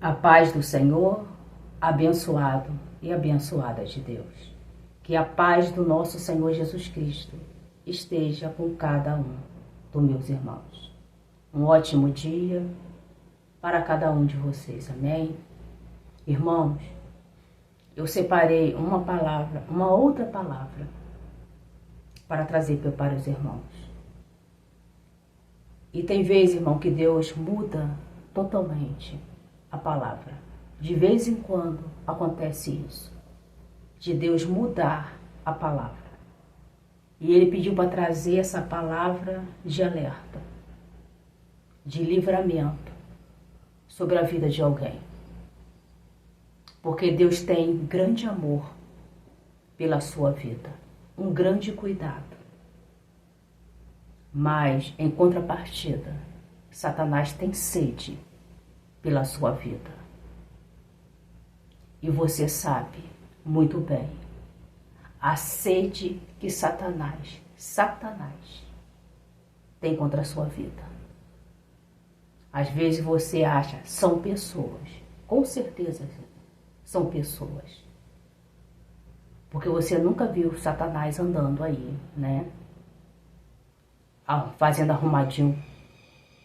A paz do Senhor, abençoado e abençoada de Deus. Que a paz do nosso Senhor Jesus Cristo esteja com cada um dos meus irmãos. Um ótimo dia para cada um de vocês, amém? Irmãos, eu separei uma palavra, uma outra palavra, para trazer para os irmãos. E tem vezes, irmão, que Deus muda totalmente a palavra. De vez em quando acontece isso, de Deus mudar a palavra. E Ele pediu para trazer essa palavra de alerta, de livramento sobre a vida de alguém. Porque Deus tem grande amor pela sua vida, um grande cuidado. Mas, em contrapartida, Satanás tem sede pela sua vida. E você sabe muito bem a sede que Satanás tem contra a sua vida. Às vezes você acha, são pessoas, com certeza são pessoas. Porque você nunca viu Satanás andando aí, né? Fazendo arrumadinho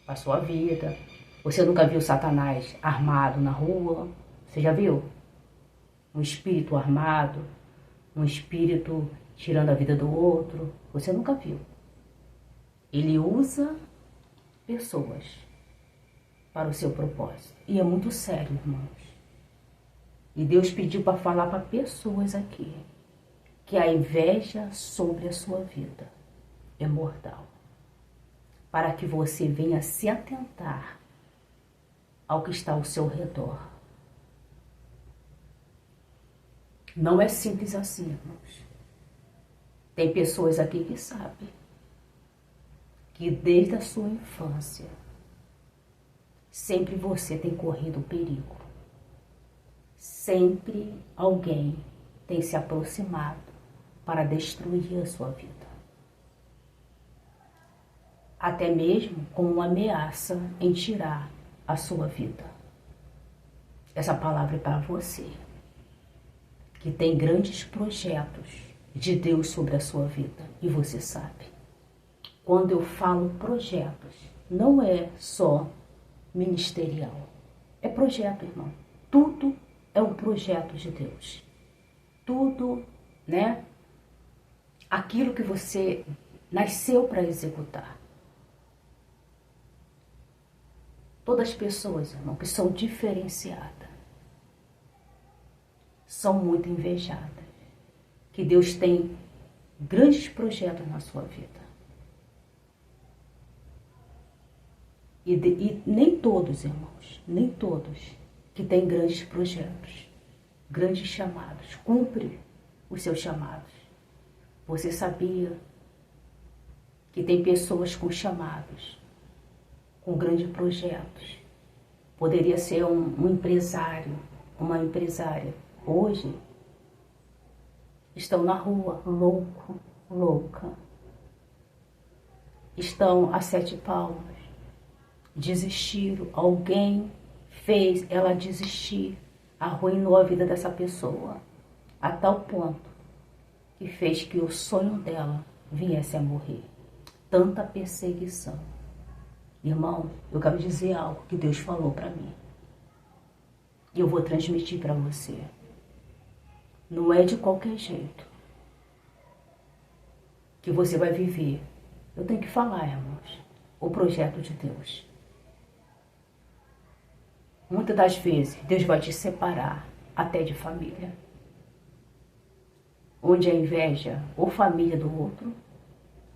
a sua vida. Você nunca viu Satanás armado na rua? Você já viu? Um espírito armado, um espírito tirando a vida do outro. Você nunca viu. Ele usa pessoas para o seu propósito. E é muito sério, irmãos. E Deus pediu para falar para pessoas aqui que a inveja sobre a sua vida é mortal. Para que você venha se atentar ao que está ao seu redor. Não é simples assim, irmãos. Tem pessoas aqui que sabem que desde a sua infância sempre você tem corrido perigo. Sempre alguém tem se aproximado para destruir a sua vida. Até mesmo com uma ameaça em tirar a sua vida. Essa palavra é para você, que tem grandes projetos de Deus sobre a sua vida, e você sabe. Quando eu falo projetos, não é só ministerial, é projeto, irmão. Tudo é um projeto de Deus. Tudo, né? Aquilo que você nasceu para executar. Todas as pessoas, irmão, que são diferenciadas, são muito invejadas. Que Deus tem grandes projetos na sua vida. E nem todos, irmãos, nem todos que têm grandes projetos, grandes chamados, cumprem os seus chamados. Você sabia que tem pessoas com chamados, com grandes projetos? Poderia ser um empresário, uma empresária. Hoje estão na rua, louca. Estão a 7 palmos. Desistiram. Alguém fez ela desistir. Arruinou a vida dessa pessoa. A tal ponto que fez que o sonho dela viesse a morrer. Tanta perseguição. Irmão, eu quero dizer algo que Deus falou para mim. E eu vou transmitir para você. Não é de qualquer jeito que você vai viver. Eu tenho que falar, irmãos, o projeto de Deus. Muitas das vezes, Deus vai te separar até de família. Onde a inveja ou família do outro,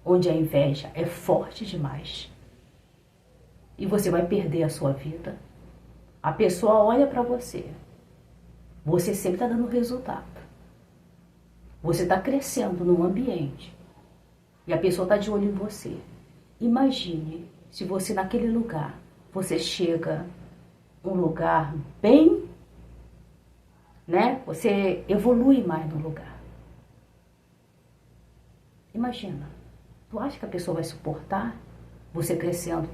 onde a inveja é forte demais. E você vai perder a sua vida. A pessoa olha para você. Você sempre está dando resultado. Você está crescendo num ambiente. E a pessoa está de olho em você. Imagine se você naquele lugar, você chega um lugar bem, né? Você evolui mais no lugar. Imagina. Tu acha que a pessoa vai suportar você crescendo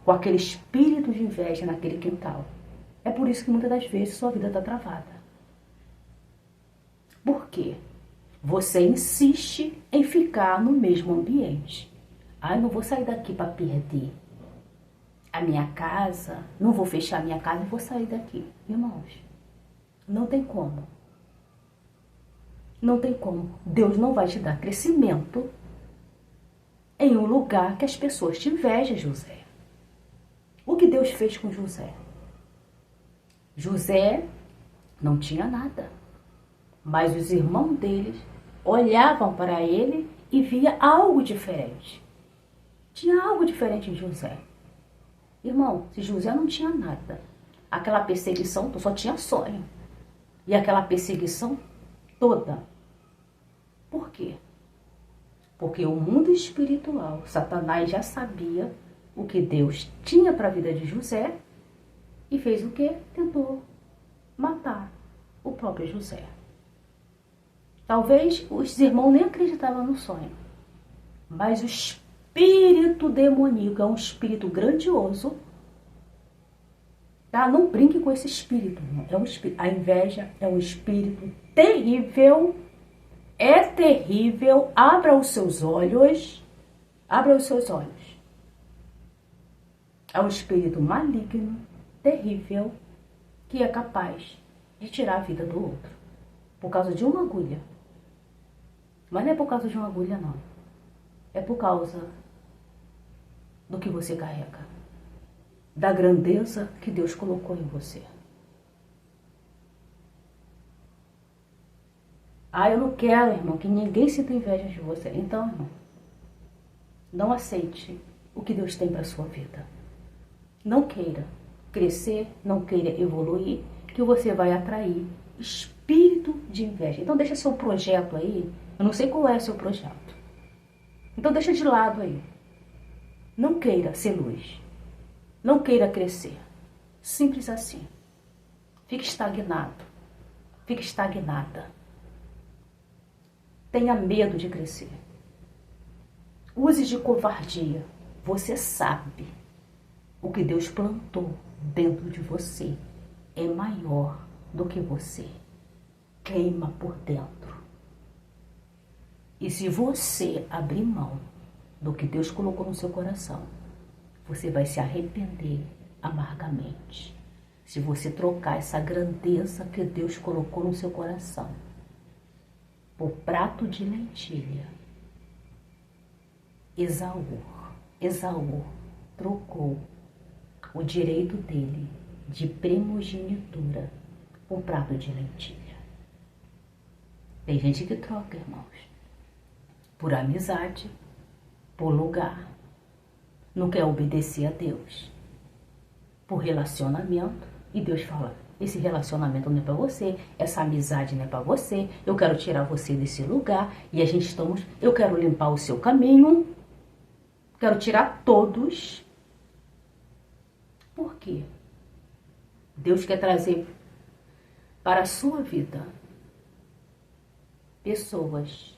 com aquele espírito de inveja naquele quintal? É por isso que muitas das vezes sua vida está travada. Por quê? Você insiste em ficar no mesmo ambiente. Eu não vou sair daqui para perder a minha casa, não vou fechar a minha casa e vou sair daqui. Irmãos, não tem como. Não tem como. Deus não vai te dar crescimento em um lugar que as pessoas te invejam, José. O que Deus fez com José? José não tinha nada, mas os irmãos deles olhavam para ele e via algo diferente. Tinha algo diferente em José. Irmão, se José não tinha nada, aquela perseguição só tinha sonho. E aquela perseguição toda. Por quê? Porque o mundo espiritual, Satanás já sabia o que Deus tinha para a vida de José e fez o quê? Tentou matar o próprio José. Talvez os irmãos nem acreditavam no sonho, mas o espírito demoníaco é um espírito grandioso. Tá? Não brinque com esse espírito. A inveja é um espírito terrível. É terrível. Abra os seus olhos. Abra os seus olhos. É um espírito maligno, terrível, que é capaz de tirar a vida do outro. Por causa de uma agulha. Mas não é por causa de uma agulha, não. É por causa do que você carrega. Da grandeza que Deus colocou em você. Eu não quero, irmão, que ninguém sinta inveja de você. Então, irmão, não aceite o que Deus tem para a sua vida. Não queira crescer, não queira evoluir, que você vai atrair espírito de inveja. Então, deixa seu projeto aí. Eu não sei qual é o seu projeto. Então, deixa de lado aí. Não queira ser luz. Não queira crescer. Simples assim. Fique estagnado. Fique estagnada. Tenha medo de crescer. Use de covardia. Você sabe o que Deus plantou dentro de você é maior do que você. Queima por dentro. E se você abrir mão do que Deus colocou no seu coração, você vai se arrepender amargamente. Se você trocar essa grandeza que Deus colocou no seu coração por prato de lentilha. Esaú trocou o direito dele de primogenitura por prato de lentilha. Tem gente que troca, irmãos, por amizade, por lugar. Não quer obedecer a Deus. Por relacionamento. E Deus fala, esse relacionamento não é para você, essa amizade não é para você, eu quero tirar você desse lugar e eu quero limpar o seu caminho, quero tirar todos. Por quê? Deus quer trazer para a sua vida pessoas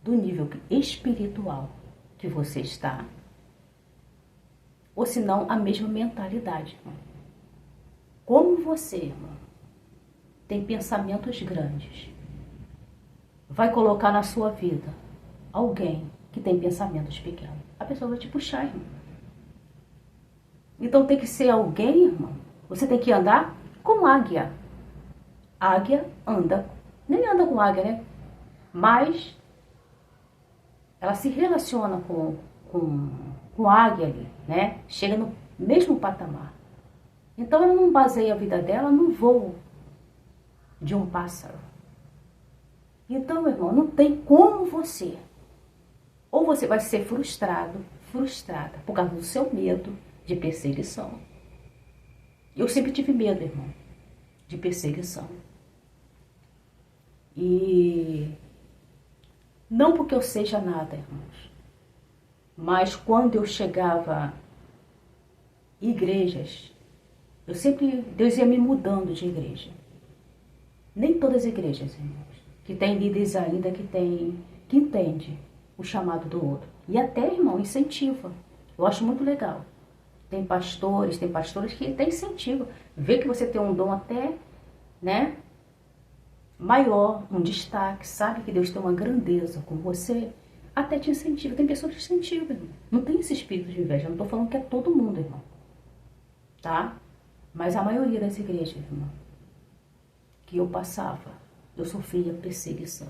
do nível espiritual que você está, ou se não, a mesma mentalidade, irmão. Como você, irmão, tem pensamentos grandes, vai colocar na sua vida alguém que tem pensamentos pequenos. A pessoa vai te puxar, irmão. Então tem que ser alguém, irmão. Você tem que andar com águia. Águia anda, nem anda com águia, né? Mas ela se relaciona com águia ali, né? Chega no mesmo patamar. Então ela não baseia a vida dela no voo de um pássaro. Então, meu irmão, não tem como você. Ou você vai ser frustrado, frustrada, por causa do seu medo de perseguição. Eu sempre tive medo, irmão, de perseguição. E não porque eu seja nada, irmãos, mas quando eu chegava em igrejas, Deus ia me mudando de igreja. Nem todas as igrejas, irmãos, que tem líderes ainda que entende o chamado do outro. E até, irmão, incentiva. Eu acho muito legal. Tem pastores, tem pastoras que tem incentivo. Vê que você tem um dom até, né, maior, um destaque, sabe que Deus tem uma grandeza com você, até te incentiva. Tem pessoas que te incentivam, irmão. Não tem esse espírito de inveja. Eu não tô falando que é todo mundo, irmão. Tá? Mas a maioria das igrejas, irmão, que eu passava, eu sofria perseguição.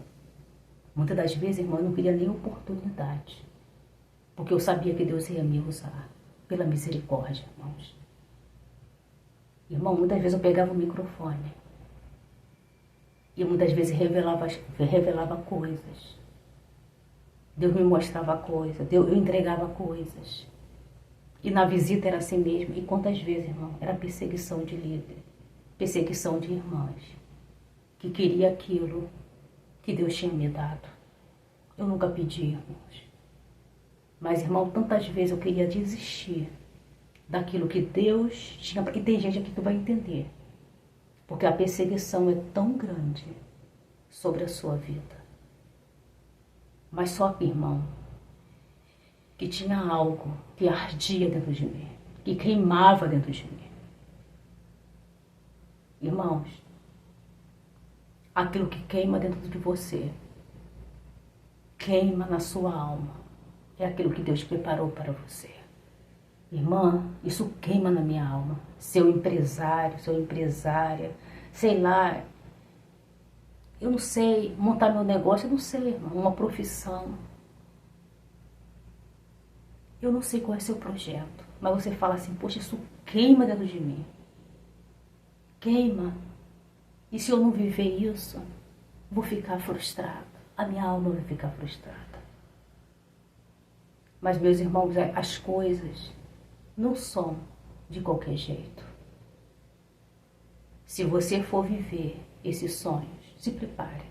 Muitas das vezes, irmão, eu não queria nem oportunidade. Porque eu sabia que Deus ia me usar. Pela misericórdia, irmãos. Irmão, muitas vezes eu pegava o microfone. E muitas vezes revelava coisas. Deus me mostrava coisas. Eu entregava coisas. E na visita era assim mesmo. E quantas vezes, irmão, era perseguição de líder. Perseguição de irmãs. Que queria aquilo que Deus tinha me dado. Eu nunca pedi, irmãos. Mas, irmão, tantas vezes eu queria desistir daquilo que Deus tinha. Porque tem gente aqui que vai entender. Porque a perseguição é tão grande sobre a sua vida. Mas só que, irmão, que tinha algo que ardia dentro de mim. Que queimava dentro de mim. Irmãos, aquilo que queima dentro de você, queima na sua alma. É aquilo que Deus preparou para você. Irmã, isso queima na minha alma. Seu empresário, sua empresária, sei lá, eu não sei montar meu negócio, eu não sei, irmão, uma profissão. Eu não sei qual é seu projeto, mas você fala assim, poxa, isso queima dentro de mim. Queima. E se eu não viver isso, vou ficar frustrado. A minha alma vai ficar frustrada. Mas, meus irmãos, as coisas não são de qualquer jeito. Se você for viver esses sonhos, se prepare.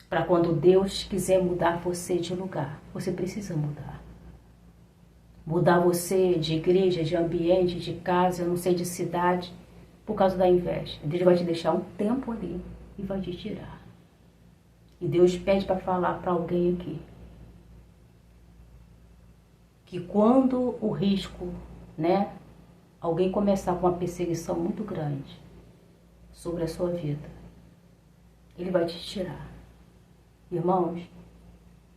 Para quando Deus quiser mudar você de lugar, você precisa mudar. Mudar você de igreja, de ambiente, de casa, eu não sei, de cidade, por causa da inveja. Deus vai te deixar um tempo ali e vai te tirar. E Deus pede para falar para alguém aqui. Que quando o risco, né, alguém começar com uma perseguição muito grande sobre a sua vida, Ele vai te tirar. Irmãos,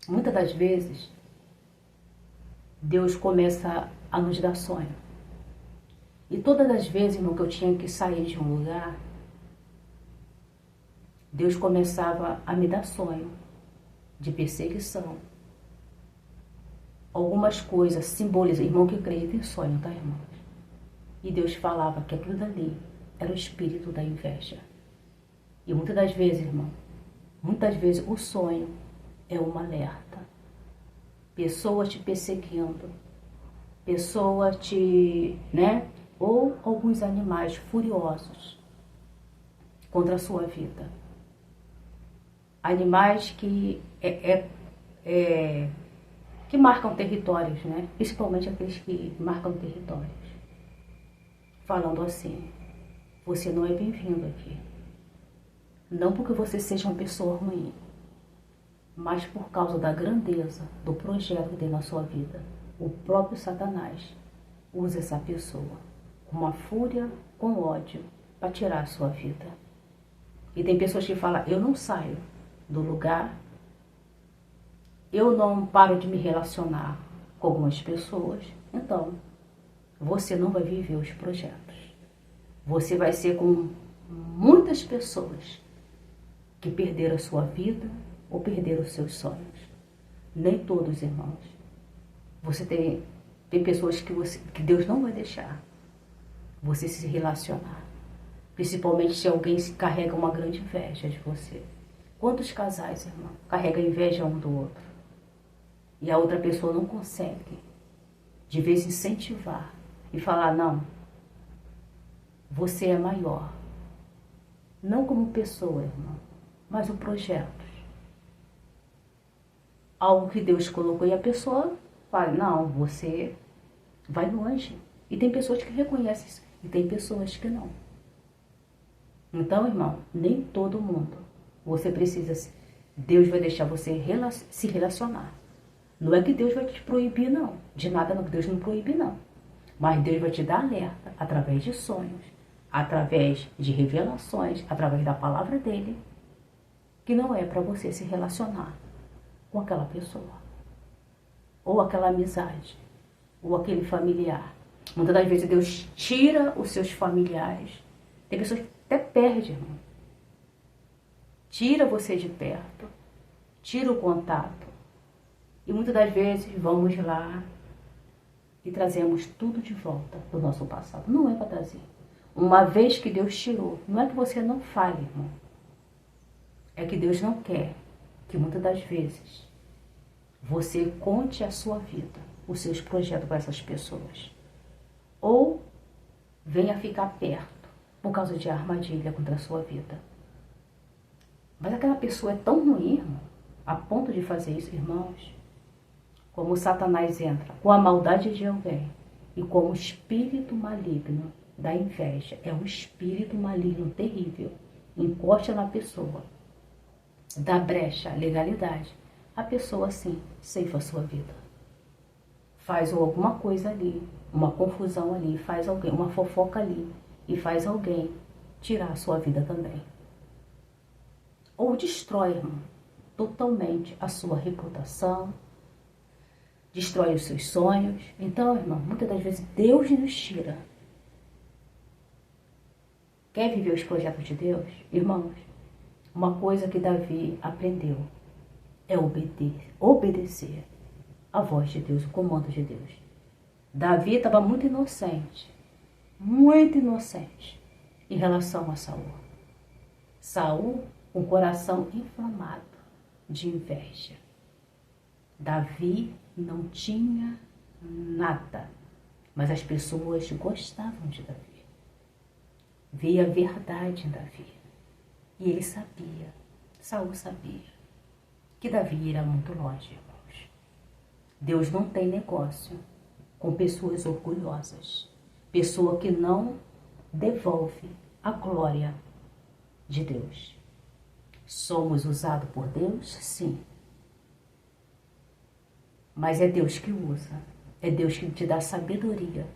muitas das vezes, Deus começa a nos dar sonho. E todas as vezes, irmão, que eu tinha que sair de um lugar, Deus começava a me dar sonho de perseguição. Algumas coisas simbolizam, irmão que acredita em sonho, tá, irmãos? E Deus falava que aquilo dali era o espírito da inveja. E muitas das vezes, irmão, muitas vezes o sonho é um alerta. Pessoas te perseguindo, pessoas te, né? Ou alguns animais furiosos contra a sua vida. Animais que que marcam territórios, né? Principalmente aqueles que marcam territórios. Falando assim, você não é bem-vindo aqui. Não porque você seja uma pessoa ruim, mas por causa da grandeza do projeto que tem na sua vida. O próprio Satanás usa essa pessoa com uma fúria, com ódio, para tirar a sua vida. E tem pessoas que falam, eu não saio do lugar, eu não paro de me relacionar com algumas pessoas, então você não vai viver os projetos. Você vai ser com muitas pessoas que perderam a sua vida ou perderam os seus sonhos. Nem todos, irmãos. Você tem pessoas que Deus não vai deixar você se relacionar. Principalmente se alguém carrega uma grande inveja de você. Quantos casais, irmão, carregam inveja um do outro? E a outra pessoa não consegue, de vez incentivar e falar, não, você é maior. Não como pessoa, irmão, mas o projeto. Algo que Deus colocou e a pessoa fala, não, você vai longe. E tem pessoas que reconhecem isso, e tem pessoas que não. Então, irmão, nem todo mundo. Você precisa, Deus vai deixar você se relacionar. Não é que Deus vai te proibir, não. De nada, não, que Deus não proíbe, não. Mas Deus vai te dar alerta através de sonhos, através de revelações, através da palavra dele, que não é para você se relacionar com aquela pessoa, ou aquela amizade, ou aquele familiar. Muitas das vezes Deus tira os seus familiares. Tem pessoas que até perdem, irmão. Tira você de perto, tira o contato. E muitas das vezes vamos lá e trazemos tudo de volta do nosso passado. Não é para trazer. Uma vez que Deus tirou, não é que você não fale, irmão. É que Deus não quer que muitas das vezes você conte a sua vida, os seus projetos para essas pessoas. Ou venha ficar perto por causa de armadilha contra a sua vida. Mas aquela pessoa é tão ruim, irmão, a ponto de fazer isso, irmãos. Como Satanás entra com a maldade de alguém e como o espírito maligno da inveja, é um espírito maligno terrível, encosta na pessoa, dá brecha à legalidade, a pessoa assim ceifa a sua vida. Faz alguma coisa ali, uma confusão ali, faz alguém, uma fofoca ali e faz alguém tirar a sua vida também. Ou destrói, irmão, totalmente a sua reputação, destrói os seus sonhos. Então, irmão, muitas das vezes Deus nos tira. Quer viver os projetos de Deus? Irmãos, uma coisa que Davi aprendeu é obedecer a voz de Deus, o comando de Deus. Davi estava muito inocente em relação a Saul. Saul com o coração inflamado de inveja. Davi não tinha nada, mas as pessoas gostavam de Davi. Via a verdade em Davi. E ele sabia, Saul sabia, que Davi irá muito longe, irmãos. Deus não tem negócio com pessoas orgulhosas, pessoa que não devolve a glória de Deus. Somos usados por Deus? Sim. Mas é Deus que usa, é Deus que te dá sabedoria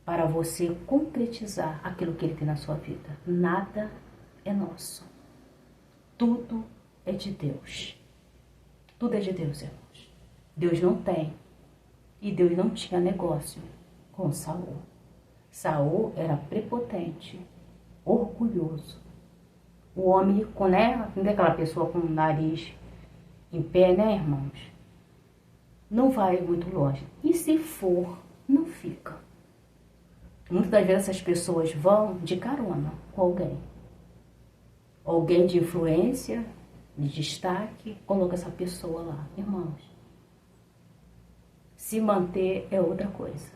para você concretizar aquilo que Ele tem na sua vida. Nada é nosso. Tudo é de Deus. Tudo é de Deus, irmãos. Deus não tem e Deus não tinha negócio com Saul. Saul era prepotente, orgulhoso. O homem, não é aquela pessoa com o nariz em pé, né, irmãos? Não vai muito longe. E se for, não fica. Muitas das vezes essas pessoas vão de carona com alguém. Alguém de influência, de destaque, coloca essa pessoa lá. Irmãos, se manter é outra coisa.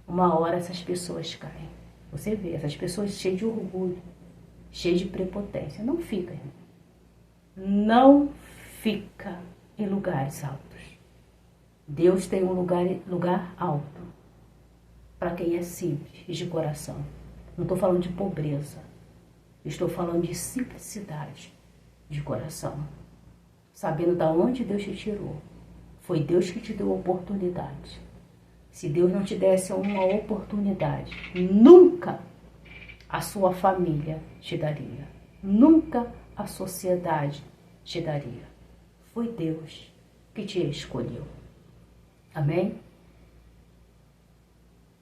Uma hora essas pessoas caem. Você vê, essas pessoas cheias de orgulho, cheias de prepotência. Não fica, irmão. Não fica em lugares altos. Deus tem um lugar alto para quem é simples de coração. Não estou falando de pobreza. Estou falando de simplicidade de coração. Sabendo de onde Deus te tirou. Foi Deus que te deu a oportunidade. Se Deus não te desse uma oportunidade, nunca a sua família te daria. Nunca a sociedade te daria. Foi Deus que te escolheu. Amém?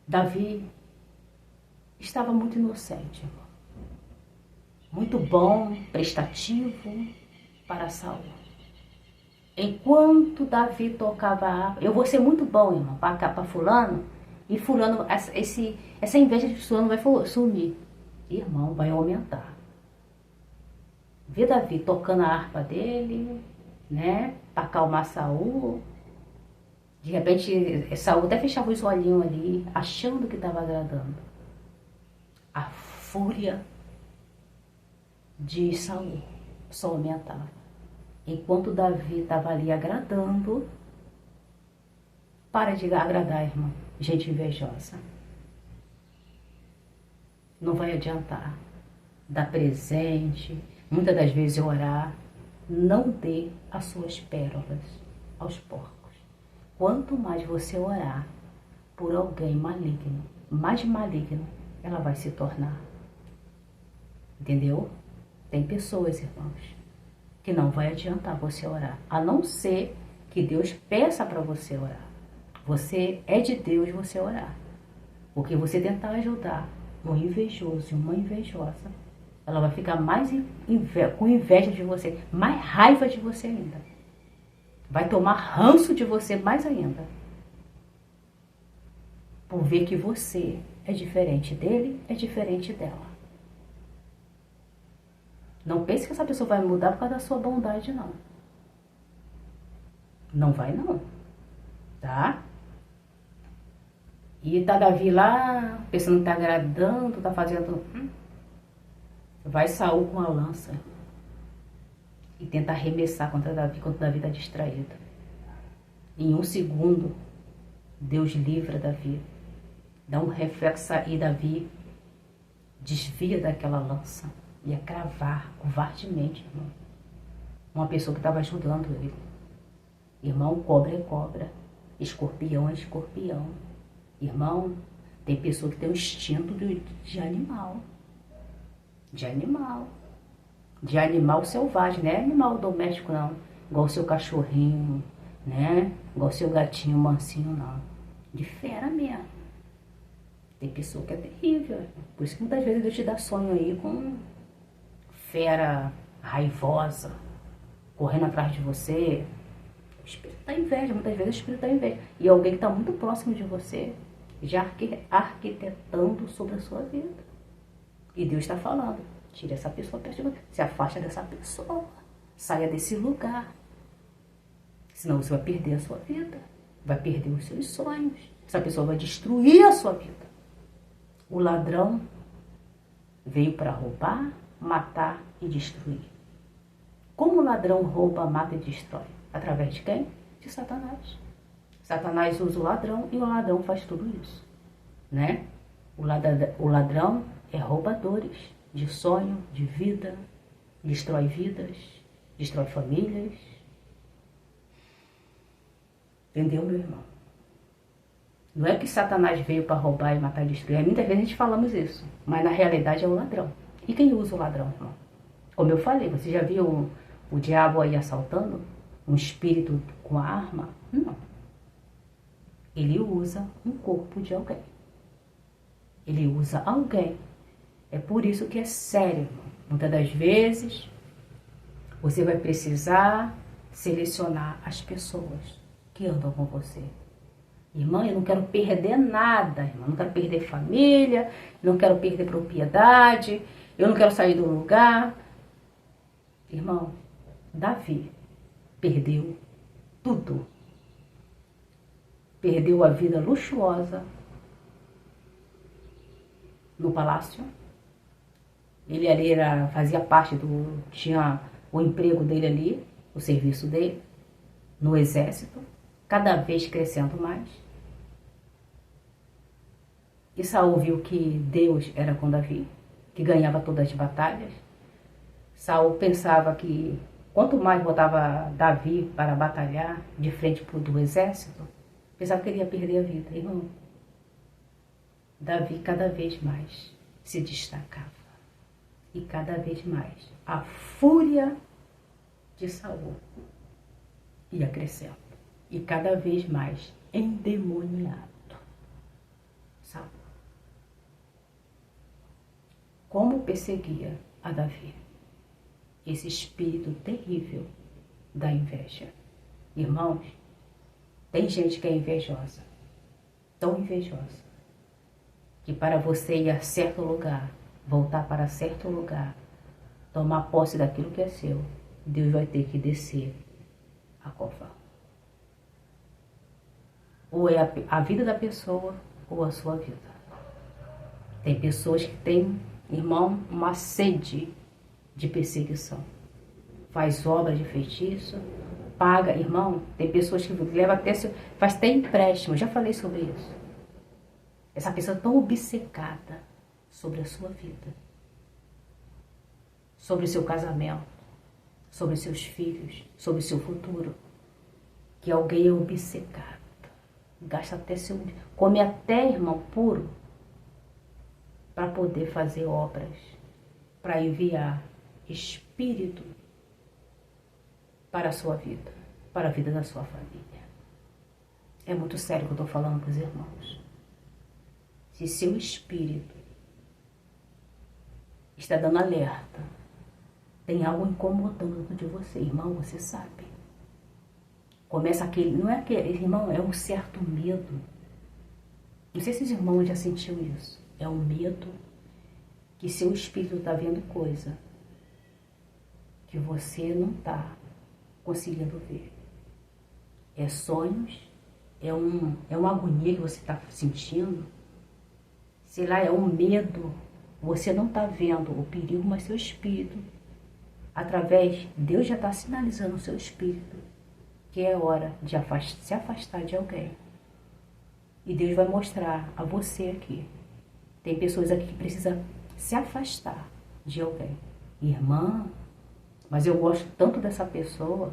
Davi estava muito inocente, irmão. Muito bom, prestativo para Saul. Enquanto Davi tocava a harpa, eu vou ser muito bom, irmão, para fulano, e fulano, essa inveja de fulano vai sumir. Irmão, vai aumentar. Vê Davi tocando a harpa dele, né, para acalmar Saul. De repente, Saul até fechava os olhinhos ali, achando que estava agradando. A fúria de Saul só aumentava. Enquanto Davi estava ali agradando, para de agradar, irmão. Gente invejosa. Não vai adiantar. Dar presente, muitas das vezes orar. Não dê as suas pérolas aos porcos. Quanto mais você orar, por alguém maligno, mais maligno ela vai se tornar. Entendeu? Tem pessoas, irmãos, que não vai adiantar você orar, a não ser que Deus peça para você orar. Você é de Deus você orar. Porque você tentar ajudar um invejoso e uma invejosa, ela vai ficar mais com inveja de você, mais raiva de você ainda. Vai tomar ranço de você mais ainda. Por ver que você é diferente dele, é diferente dela. Não pense que essa pessoa vai mudar por causa da sua bondade, não. Não vai, não. Tá? E tá Davi lá, pensando que tá agradando, tá fazendo... Vai Saul com a lança e tenta arremessar contra Davi, quando Davi tá distraído. Em 1 segundo, Deus livra Davi. Dá um reflexo e Davi desvia daquela lança. Ia cravar covardemente, irmão. Uma pessoa que estava ajudando ele. Irmão, cobra é cobra. Escorpião é escorpião. Irmão, tem pessoa que tem um instinto de animal. De animal. De animal selvagem, não é animal doméstico, não. Igual o seu cachorrinho, né? Igual o seu gatinho mansinho, não. De fera mesmo. Tem pessoa que é terrível. Por isso que muitas vezes Deus te dá sonho aí com fera raivosa, correndo atrás de você. O espírito da inveja, muitas vezes o espírito da inveja. E alguém que está muito próximo de você, já arquitetando sobre a sua vida. E Deus está falando, tira essa pessoa perto de você, se afasta dessa pessoa, saia desse lugar. Senão você vai perder a sua vida, vai perder os seus sonhos. Essa pessoa vai destruir a sua vida. O ladrão veio para roubar, matar e destruir. Como o ladrão rouba, mata e destrói? Através de quem? De Satanás. Satanás usa o ladrão e o ladrão faz tudo isso, né? O ladrão é roubadores de sonho, de vida, destrói vidas, destrói famílias. Entendeu, meu irmão? Não é que Satanás veio para roubar e matar e destruir. Muitas vezes a gente falamos isso, mas na realidade é o ladrão. E quem usa o ladrão, irmão? Como eu falei, você já viu o diabo aí assaltando? Um espírito com arma? Não. Ele usa um corpo de alguém. Ele usa alguém. É por isso que é sério, irmão. Muitas das vezes, você vai precisar selecionar as pessoas que andam com você. Irmã, eu não quero perder nada, irmã. Não quero perder família, não quero perder propriedade, eu não quero sair do lugar. Irmão, Davi perdeu tudo. Perdeu a vida luxuosa no palácio. Ele ali fazia parte tinha o emprego dele ali, o serviço dele, no exército, cada vez crescendo mais. E Saul viu que Deus era com Davi, que ganhava todas as batalhas. Saul pensava que quanto mais botava Davi para batalhar de frente do exército, pensava que ele ia perder a vida, irmão. Davi cada vez mais se destacava. E cada vez mais a fúria de Saul ia crescendo. E cada vez mais endemoniado. Saul. Como perseguia a Davi esse espírito terrível da inveja. Irmãos, tem gente que é invejosa, tão invejosa, que para você ir a certo lugar, voltar para certo lugar, tomar posse daquilo que é seu, Deus vai ter que descer a cova. Ou é a vida da pessoa, ou a sua vida. Tem pessoas que têm, irmão, uma sede de perseguição. Faz obra de feitiço, paga, irmão, tem pessoas que levam até, faz até empréstimo, eu já falei sobre isso. Essa pessoa é tão obcecada sobre a sua vida, sobre o seu casamento, sobre os seus filhos, sobre o seu futuro, que alguém é obcecado. Gasta até seu... Come até, irmão, puro, para poder fazer obras, para enviar espírito para a sua vida, para a vida da sua família. É muito sério o que eu estou falando para os irmãos. Se seu espírito está dando alerta, tem algo incomodando de você, irmão, você sabe. Começa aquele, não é aquele, irmão, é um certo medo. Não sei se os irmãos já sentiram isso. É um medo que seu espírito está vendo coisa que você não está conseguindo ver. É sonhos, é uma agonia que você está sentindo, sei lá, é um medo. Você não está vendo o perigo, mas seu espírito, através, Deus já está sinalizando o seu espírito que é hora de se afastar de alguém. E Deus vai mostrar a você aqui. Tem pessoas aqui que precisam se afastar de alguém. Irmã, mas eu gosto tanto dessa pessoa.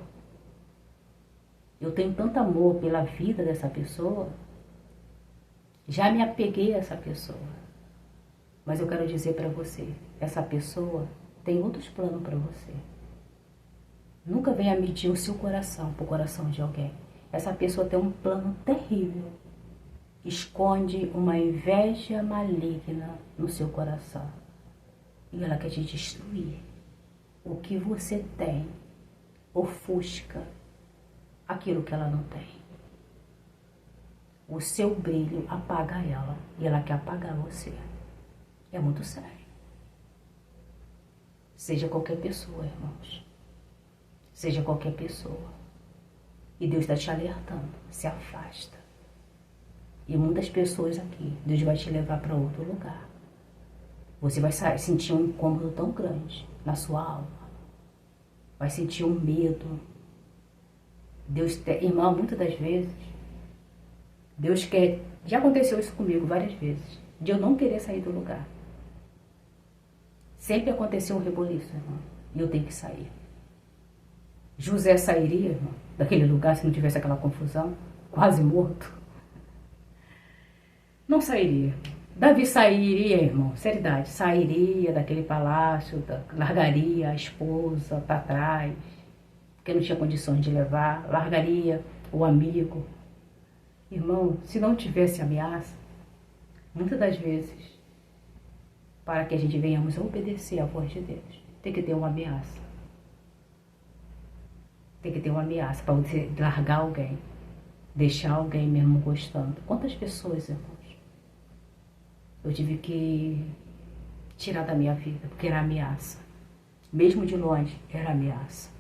Eu tenho tanto amor pela vida dessa pessoa. Já me apeguei a essa pessoa. Mas eu quero dizer para você, essa pessoa tem outros planos para você. Nunca venha medir o seu coração para o coração de alguém. Essa pessoa tem um plano terrível. Esconde uma inveja maligna no seu coração. E ela quer te destruir. O que você tem ofusca aquilo que ela não tem. O seu brilho apaga ela. E ela quer apagar você. É muito sério. Seja qualquer pessoa, irmãos. Seja qualquer pessoa. E Deus está te alertando. Se afasta. E muitas pessoas aqui, Deus vai te levar para outro lugar. Você vai sentir um incômodo tão grande na sua alma. Vai sentir um medo. Irmão, muitas das vezes, Deus quer... Já aconteceu isso comigo várias vezes. De eu não querer sair do lugar. Sempre aconteceu um reboliço, irmão. E eu tenho que sair. José sairia, irmão, daquele lugar se não tivesse aquela confusão, quase morto. Não sairia. Davi sairia, irmão, seriedade, sairia daquele palácio, largaria a esposa para trás, porque não tinha condições de levar, largaria o amigo. Irmão, se não tivesse ameaça, muitas das vezes, para que a gente venhamos a obedecer à voz de Deus, tem que ter uma ameaça. Tem que ter uma ameaça para você largar alguém, deixar alguém mesmo gostando. Quantas pessoas, irmãos, eu tive que tirar da minha vida, porque era ameaça. Mesmo de longe, era ameaça.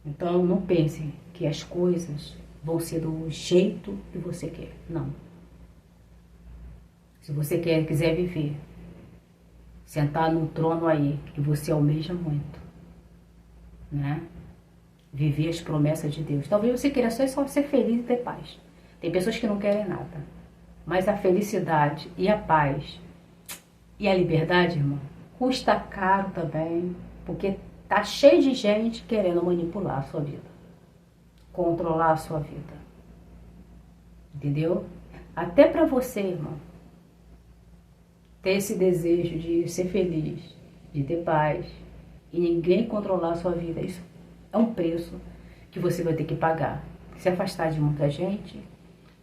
Então, não pense que as coisas vão ser do jeito que você quer. Não. Se você quiser viver, sentar num trono aí, que você almeja muito, né? Viver as promessas de Deus. Talvez você queira só ser feliz e ter paz. Tem pessoas que não querem nada. Mas a felicidade e a paz e a liberdade, irmão, custa caro também, porque tá cheio de gente querendo manipular a sua vida. Controlar a sua vida. Entendeu? Até para você, irmão, ter esse desejo de ser feliz, de ter paz, e ninguém controlar a sua vida, isso é um preço que você vai ter que pagar. Se afastar de muita gente,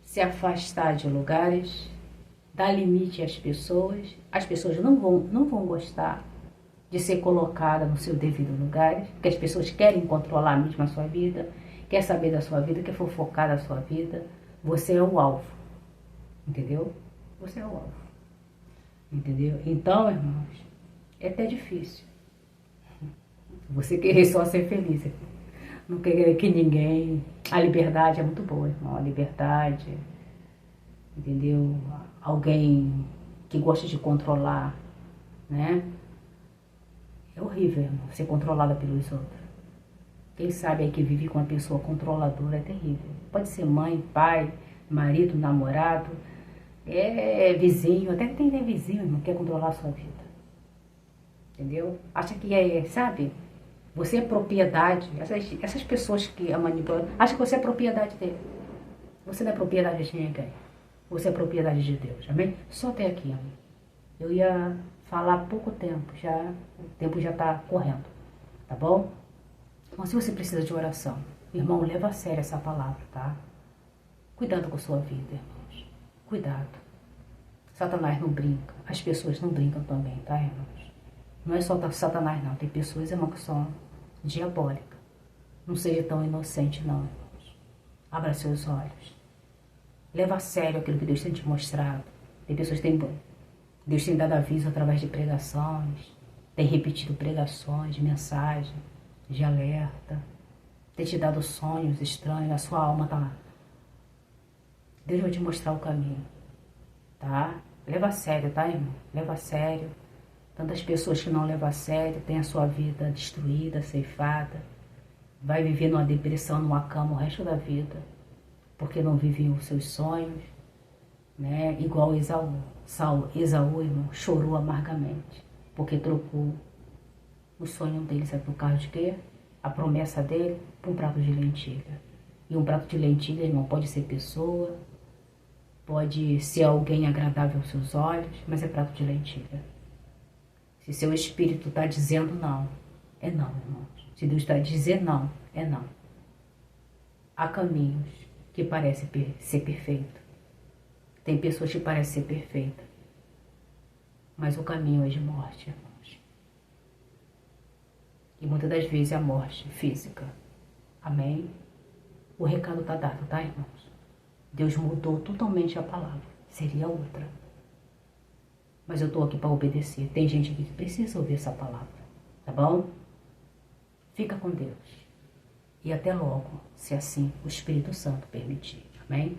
se afastar de lugares, dar limite às pessoas. As pessoas não vão gostar de ser colocada no seu devido lugar, porque as pessoas querem controlar mesmo a sua vida, quer saber da sua vida, quer fofocar da sua vida. Você é o alvo, entendeu? Você é o alvo, entendeu? Então, irmãos, é até difícil você querer só ser feliz, não querer que ninguém... A liberdade é muito boa, irmão, a liberdade, entendeu? Alguém que gosta de controlar, né? É horrível, irmão, ser controlada pelos outros. Quem sabe aí que vive com uma pessoa controladora é terrível. Pode ser mãe, pai, marido, namorado, vizinho, até que tem vizinho, irmão, que quer controlar a sua vida. Entendeu? Acha que sabe? Você é propriedade. Essas pessoas que a manipulam, acham que você é propriedade dele. Você não é propriedade de ninguém. Você é propriedade de Deus. Amém? Só até aqui, amém. Eu ia falar há pouco tempo. O tempo já está correndo. Tá bom? Então, se você precisa de oração, irmão, leva a sério essa palavra, tá? Cuidado com a sua vida, irmãos. Cuidado. Satanás não brinca. As pessoas não brincam também, tá, irmãos? Não é só Satanás, não. Tem pessoas, irmão, que são diabólicas. Não seja tão inocente, não, irmãos. Abra seus olhos. Leva a sério aquilo que Deus tem te mostrado. Tem pessoas que Deus tem dado aviso através de pregações. Tem repetido pregações, mensagens de alerta. Tem te dado sonhos estranhos. A sua alma está lá. Deus vai te mostrar o caminho. Tá? Leva a sério, tá, irmão? Leva a sério. Tantas pessoas que não levam a sério, têm a sua vida destruída, ceifada. Vai viver numa depressão, numa cama o resto da vida. Porque não vivem os seus sonhos. Né? Igual Esaú. Esaú, irmão, chorou amargamente. Porque trocou o sonho dele, sabe, por causa de quê? A promessa dele por um prato de lentilha. E um prato de lentilha, irmão, pode ser pessoa, pode ser alguém agradável aos seus olhos, mas é prato de lentilha. Se seu espírito está dizendo não, é não, irmãos. Se Deus está dizendo não, é não. Há caminhos que parecem ser perfeitos. Tem pessoas que parecem ser perfeitas. Mas o caminho é de morte, irmãos. E muitas das vezes é a morte física. Amém? O recado está dado, tá, irmãos? Deus mudou totalmente a palavra. Seria outra. Mas eu estou aqui para obedecer. Tem gente aqui que precisa ouvir essa palavra. Tá bom? Fica com Deus. E até logo, se assim o Espírito Santo permitir. Amém?